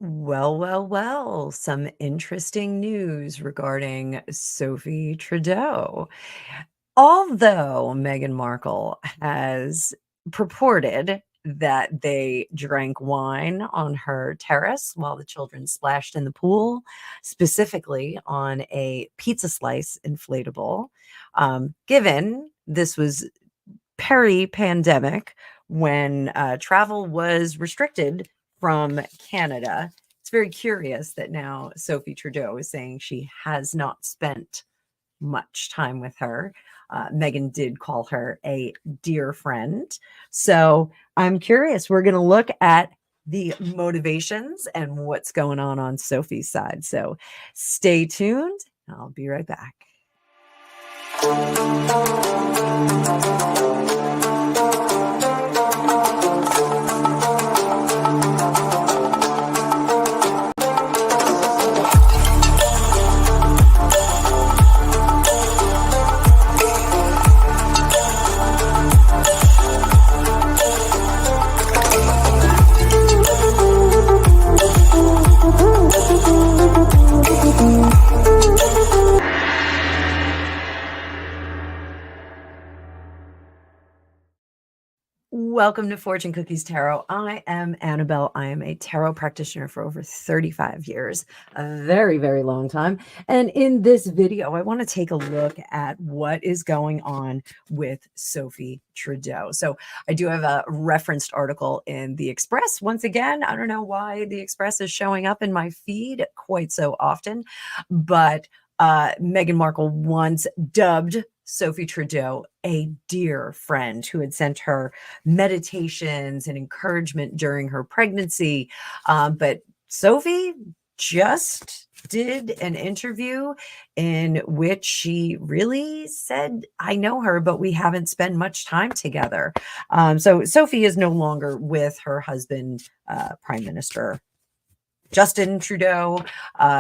Well, some interesting news regarding Sophie Trudeau. Although Meghan Markle has purported that they drank wine on her terrace while the children splashed in the pool, specifically on a pizza slice inflatable, given this was peri-pandemic when travel was restricted from Canada. It's very curious that now Sophie Trudeau is saying she has not spent much time with her. Meghan did call her a dear friend. So I'm curious. We're going to look at the motivations and what's going on Sophie's side. So stay tuned. I'll be right back. Welcome to Fortune Cookies Tarot. I am Annabelle. I am a tarot practitioner for over 35 years, a very, very long time. And in this video, I want to take a look at what is going on with Sophie Trudeau. So I do have a referenced article in the Express. Once again, I don't know why the Express is showing up in my feed quite so often, but Meghan Markle once dubbed Sophie Trudeau a dear friend who had sent her meditations and encouragement during her pregnancy. But Sophie just did an interview in which she really said, I know her, but we haven't spent much time together. So Sophie is no longer with her husband, Prime Minister Justin Trudeau.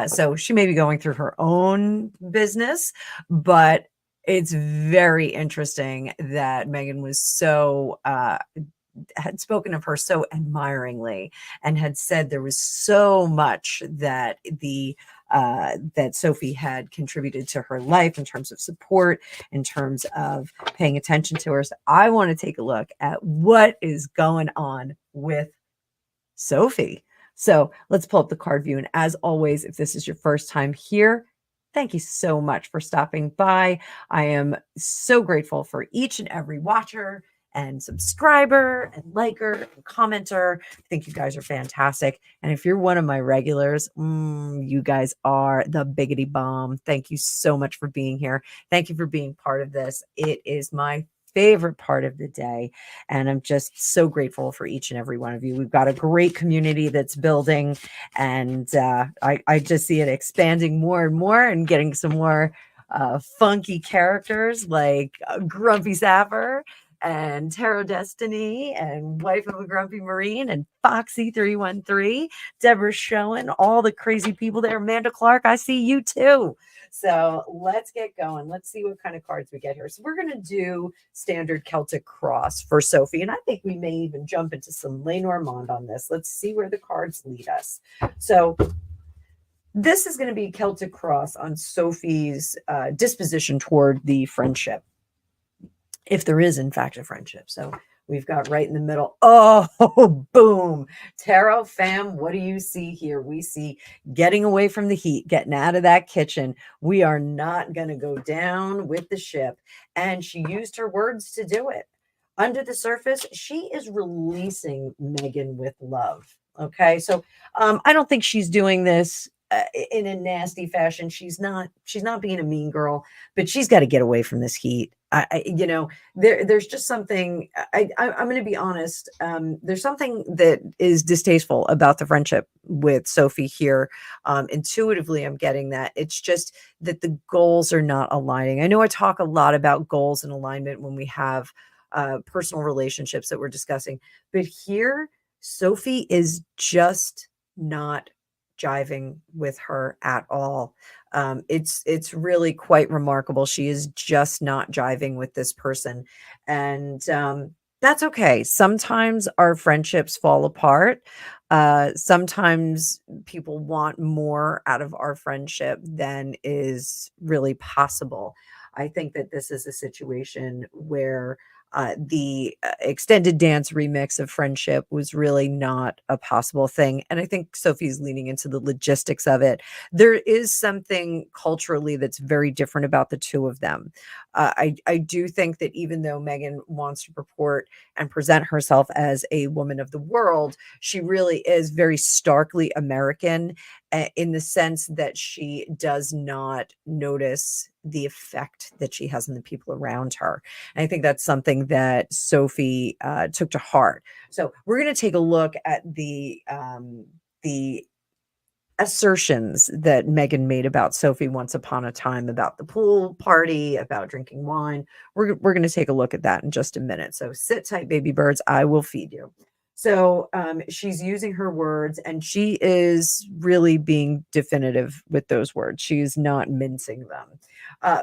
So she may be going through her own business, but it's very interesting that Meghan was so had spoken of her so admiringly and had said there was so much that that Sophie had contributed to her life in terms of support, in terms of paying attention to her. So I want to take a look at what is going on with Sophie. So let's pull up the card view. And as always, if this is your first time here, thank you so much for stopping by. I am so grateful for each and every watcher and subscriber and liker and commenter. I think you guys are fantastic. And if you're one of my regulars, you guys are the biggity bomb. Thank you so much for being here. Thank you for being part of this. It is my favorite part of the day. And I'm just so grateful for each and every one of you. We've got a great community that's building, and I just see it expanding more and more and getting some more funky characters like Grumpy Sapper and Tarot Destiny and Wife of a Grumpy Marine and Foxy 313, Deborah Schoen, all the crazy people there. Amanda Clark, I see you too. So let's get going. Let's see what kind of cards we get here. So we're going to do standard Celtic cross for Sophie. And I think we may even jump into some Lenormand on this. Let's see where the cards lead us. So this is going to be Celtic cross on Sophie's disposition toward the friendship, if there is in fact a friendship. So we've got right in the middle. Oh, boom. Tarot fam, what do you see here? We see getting away from the heat, getting out of that kitchen. We are not going to go down with the ship. And she used her words to do it. Under the surface, she is releasing Meghan with love. Okay. So I don't think she's doing this in a nasty fashion. She's not being a mean girl, but she's got to get away from this heat. There's just something. I'm going to be honest. There's something that is distasteful about the friendship with Sophie here. Intuitively, I'm getting that. It's just that the goals are not aligning. I know I talk a lot about goals and alignment when we have personal relationships that we're discussing, but here Sophie is just not jiving with her at all. It's really quite remarkable. She is just not jiving with this person. And That's okay. Sometimes our friendships fall apart. Sometimes people want more out of our friendship than is really possible. I think that this is a situation where the extended dance remix of friendship was really not a possible thing. And I think Sophie's leaning into the logistics of it. There is something culturally that's very different about the two of them. I do think that even though Megan wants to purport and present herself as a woman of the world, she really is very starkly American in the sense that she does not notice the effect that she has on the people around her. And I think that's something that Sophie took to heart. So we're going to take a look at the assertions that Megan made about Sophie once upon a time, about the pool party, about drinking wine. We're going to take a look at that in just a minute. So sit tight, baby birds. I will feed you. So she's using her words, and she is really being definitive with those words. She is not mincing them.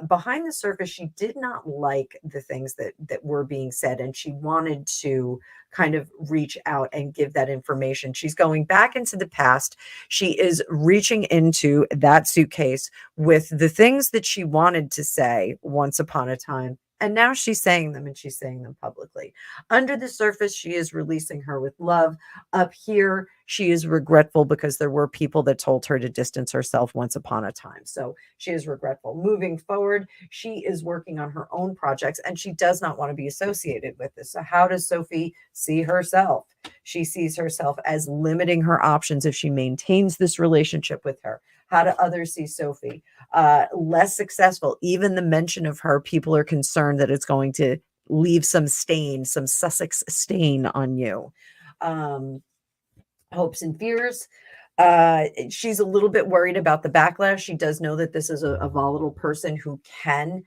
Behind the surface, she did not like the things that were being said, and she wanted to kind of reach out and give that information. She's going back into the past. She is reaching into that suitcase with the things that she wanted to say once upon a time. And now she's saying them, and she's saying them publicly. Under the surface, she is releasing her with love. Up here, she is regretful because there were people that told her to distance herself once upon a time. So she is regretful. Moving forward, she is working on her own projects, and she does not want to be associated with this. So, how does Sophie see herself? She sees herself as limiting her options if she maintains this relationship with her. How do others see Sophie? Less successful. Even the mention of her, people are concerned that it's going to leave some stain, some Sussex stain on you. Um, Hopes and fears. She's a little bit worried about the backlash. She does know that this is a volatile person who can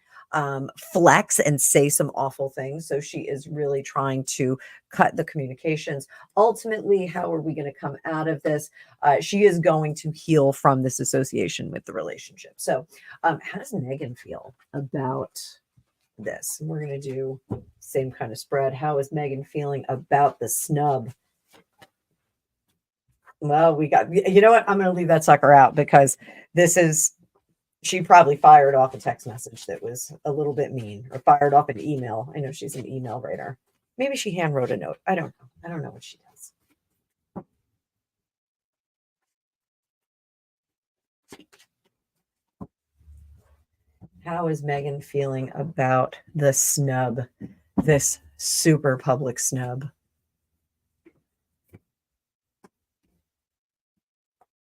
flex and say some awful things. So she is really trying to cut the communications. Ultimately, how are we going to come out of this? She is going to heal from this association with the relationship. So, how does Megan feel about this? We're going to do same kind of spread. How is Megan feeling about the snub? Well, we got, you know what? I'm going to leave that sucker out because this is, she probably fired off a text message that was a little bit mean, or fired off an email. I know she's an email writer. Maybe she hand wrote a note. I don't know. I don't know what she does. How is Megan feeling about the snub, this super public snub?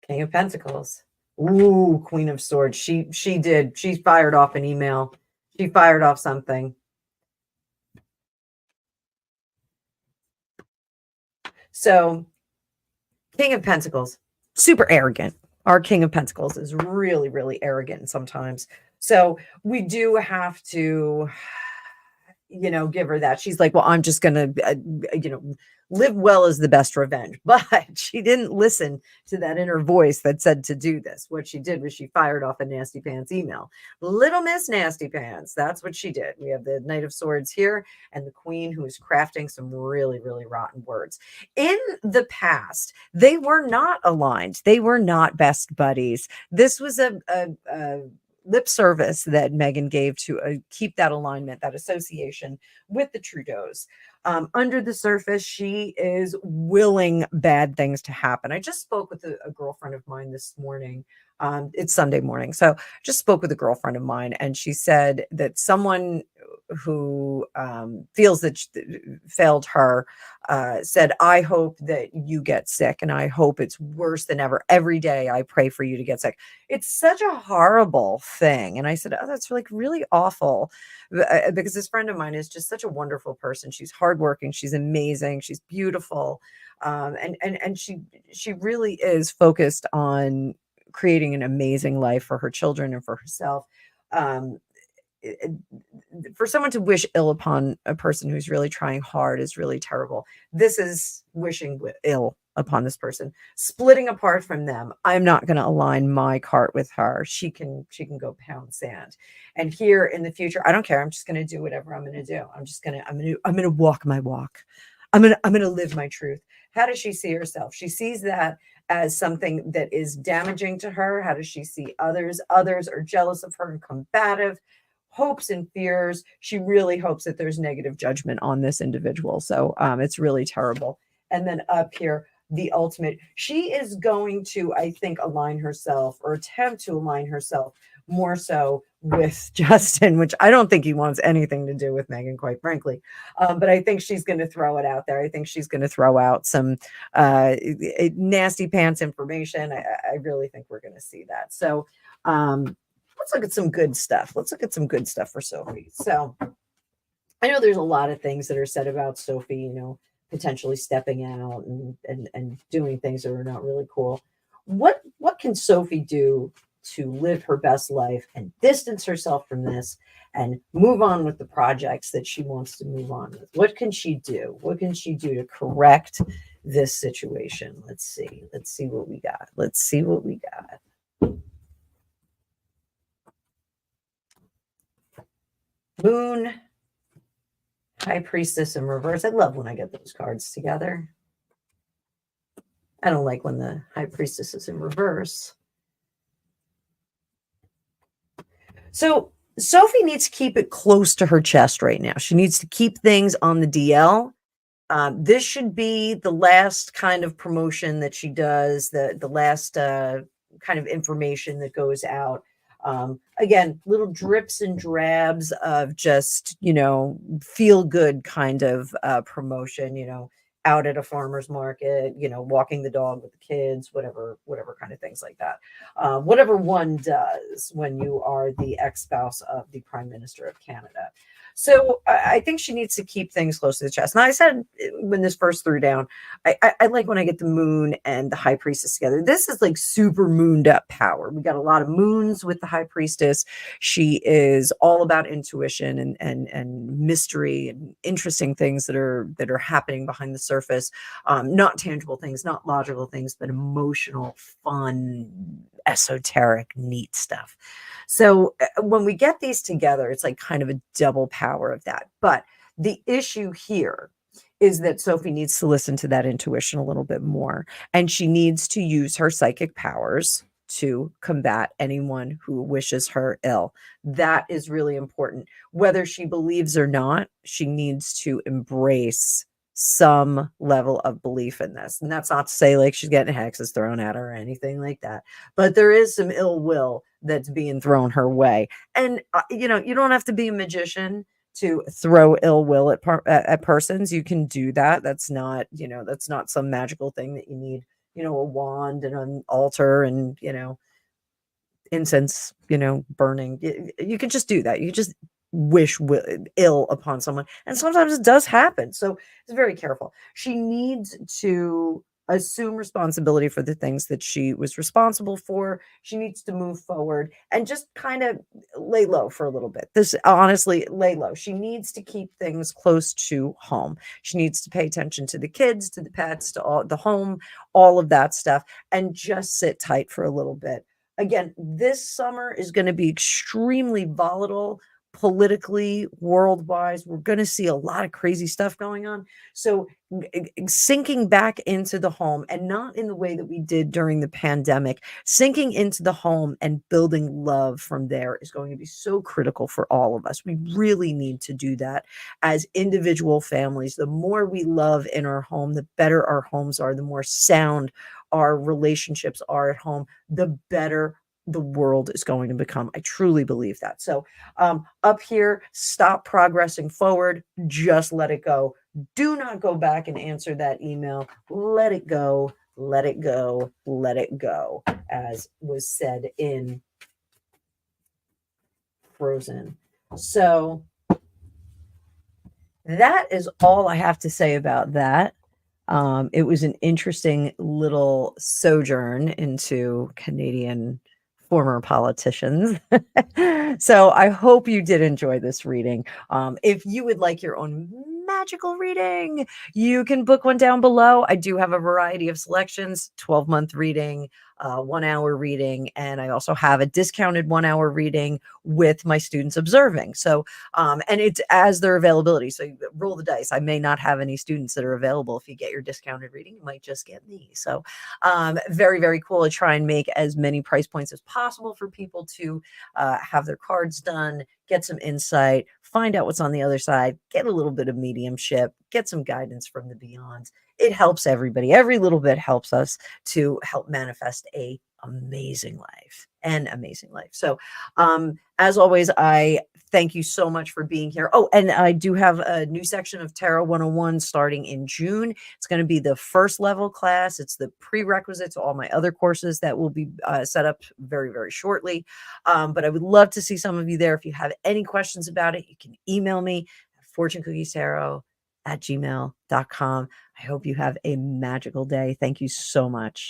King of Pentacles. Ooh, Queen of Swords. She did. She fired off an email. She fired off something. So, King of Pentacles, super arrogant. Our King of Pentacles is really, really arrogant sometimes. So we do have to, give her that. She's like, well, I'm just going to, live well is the best revenge. But she didn't listen to that inner voice that said to do this. What she did was she fired off a nasty pants email. Little Miss Nasty Pants. That's what she did. We have the Knight of Swords here and the Queen who is crafting some really, really rotten words. In the past, they were not aligned. They were not best buddies. This was a lip service that Megan gave to keep that alignment, that association with the Trudeaus. Under the surface, she is willing bad things to happen. I just spoke with a girlfriend of mine this morning. It's Sunday morning. So just spoke with a girlfriend of mine, and she said that someone who feels that failed her said, I hope that you get sick, and I hope it's worse than ever. Every day I pray for you to get sick. It's such a horrible thing. And I said, oh, that's like really awful, because this friend of mine is just such a wonderful person. She's hardworking. She's amazing. She's beautiful. And she really is focused on creating an amazing life for her children and for herself. Um, for someone to wish ill upon a person who's really trying hard is really terrible. This is wishing ill upon this person, splitting apart from them. I'm not going to align my cart with her. She can go pound sand. And here in the future, I don't care. I'm just going to do whatever I'm going to do. I'm going to walk my walk. I'm going to live my truth. How does she see herself? She sees that as something that is damaging to her. How does she see others? Others are jealous of her and combative, hopes and fears. She really hopes that there's negative judgment on this individual. So it's really terrible. And then up here, the ultimate, she is going to, I think, align herself or attempt to align herself more so with Justin, which I don't think he wants anything to do with Megan, quite frankly. But I think she's going to throw it out there. I think she's going to throw out some nasty pants information. I really think we're going to see that. So let's look at some good stuff. Let's look at some good stuff for Sophie. So I know there's a lot of things that are said about Sophie, you know, potentially stepping out and doing things that are not really cool. What can Sophie do to live her best life and distance herself from this and move on with the projects that she wants to move on with? What can she do? What can she do to correct this situation? Let's see. Let's see what we got. Let's see what we got. Moon, High Priestess in reverse. I love when I get those cards together. I don't like when the High Priestess is in reverse. So Sophie needs to keep it close to her chest right now. She needs to keep things on the DL. This should be the last kind of promotion that she does, the last kind of information that goes out. Again, little drips and drabs of just, you know, feel good kind of promotion, you know, out at a farmer's market, you know, walking the dog with the kids, whatever kind of things like that. Whatever one does when you are the ex-spouse of the Prime Minister of Canada. So I think she needs to keep things close to the chest. Now, I said when this first threw down, I like when I get the moon and the High Priestess together. This is like super mooned up power. We got a lot of moons with the High Priestess. She is all about intuition and mystery and interesting things that are happening behind the surface. Not tangible things, not logical things, but emotional, fun, esoteric, neat stuff. So when we get these together, it's like kind of a double power of that. But the issue here is that Sophie needs to listen to that intuition a little bit more, and she needs to use her psychic powers to combat anyone who wishes her ill. That is really important. Whether she believes or not, she needs to embrace some level of belief in this. And that's not to say like she's getting hexes thrown at her or anything like that, but there is some ill will that's being thrown her way. And you know, you don't have to be a magician to throw ill will at persons. You can do that. That's not, you know, that's not some magical thing that you need, you know, a wand and an altar and, you know, incense, you know, burning. You can just do that. You just wish ill upon someone, and sometimes it does happen. So it's very careful. She needs to assume responsibility for the things that she was responsible for. She needs to move forward and just kind of lay low for a little bit. This honestly, lay low. She needs to keep things close to home. She needs to pay attention to the kids, to the pets, to all the home, all of that stuff, and just sit tight for a little bit. Again, this summer is going to be extremely volatile politically, worldwide. We're going to see a lot of crazy stuff going on. So sinking back into the home, and not in the way that we did during the pandemic, sinking into the home and building love from there is going to be so critical for all of us. We really need to do that as individual families. The more we love in our home, the better our homes are, the more sound our relationships are at home, the better the world is going to become. I truly believe that. So up here, stop progressing forward. Just let it go. Do not go back and answer that email. Let it go. Let it go. Let it go, as was said in Frozen. So that is all I have to say about that. It was an interesting little sojourn into Canadian former politicians. So I hope you did enjoy this reading. If you would like your own magical reading, you can book one down below. I do have a variety of selections, 12-month reading, 1-hour reading, and I also have a discounted 1-hour reading with my students observing. So, and it's as their availability. So you roll the dice. I may not have any students that are available. If you get your discounted reading, you might just get me. So, very, very cool. I try and make as many price points as possible for people to have their cards done, get some insight, find out what's on the other side, get a little bit of mediumship, get some guidance from the beyond. It helps everybody. Every little bit helps us to help manifest a amazing life, an amazing life. So, as always, I thank you so much for being here. Oh, and I do have a new section of Tarot 101 starting in June. It's going to be the first level class. It's the prerequisites to all my other courses that will be set up very, very shortly. But I would love to see some of you there. If you have any questions about it, you can email me at FortuneCookiesTarot@gmail.com. I hope you have a magical day. Thank you so much.